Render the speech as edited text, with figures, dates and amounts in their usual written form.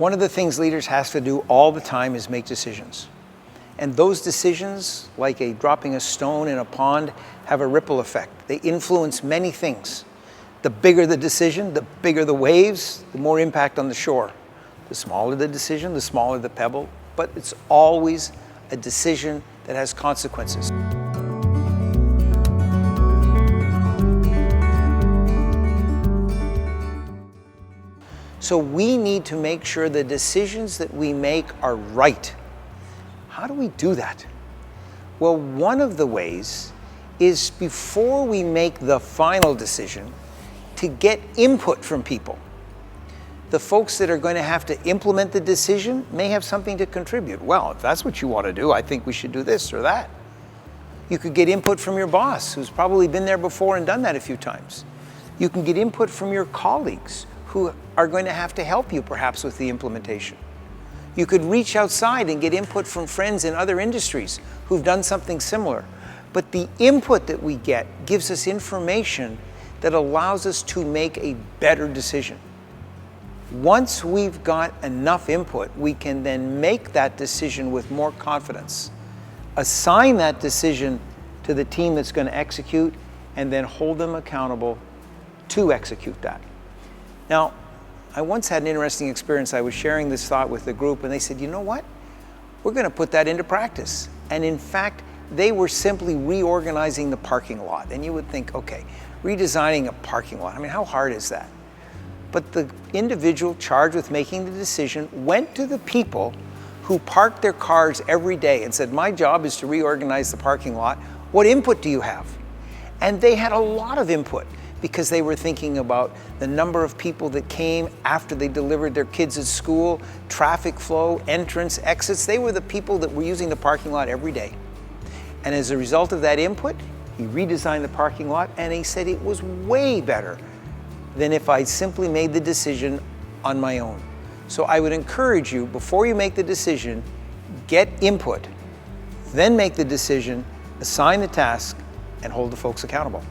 One of the things leaders have to do all the time is make decisions. And those decisions, like dropping a stone in a pond, have a ripple effect. They influence many things. The bigger the decision, the bigger the waves, the more impact on the shore. The smaller the decision, the smaller the pebble, but it's always a decision that has consequences. So we need to make sure the decisions that we make are right. How do we do that? Well, one of the ways is before we make the final decision to get input from people. The folks that are going to have to implement the decision may have something to contribute. Well, if that's what you want to do, I think we should do this or that. You could get input from your boss, who's probably been there before and done that a few times. You can get input from your colleagues who are going to have to help you perhaps with the implementation. You could reach outside and get input from friends in other industries who've done something similar. But the input that we get gives us information that allows us to make a better decision. Once we've got enough input, we can then make that decision with more confidence, assign that decision to the team that's going to execute, and then hold them accountable to execute that. Now, I once had an interesting experience. I was sharing this thought with the group, and they said, you know what? We're going to put that into practice. And in fact, they were simply reorganizing the parking lot. And you would think, okay, redesigning a parking lot, I mean, how hard is that? But the individual charged with making the decision went to the people who parked their cars every day and said, my job is to reorganize the parking lot. What input do you have? And they had a lot of input, because they were thinking about the number of people that came after they delivered their kids at school, traffic flow, entrance, exits. They were the people that were using the parking lot every day. And as a result of that input, he redesigned the parking lot, and he said it was way better than if I simply made the decision on my own. So I would encourage you, before you make the decision, get input, then make the decision, assign the task, and hold the folks accountable.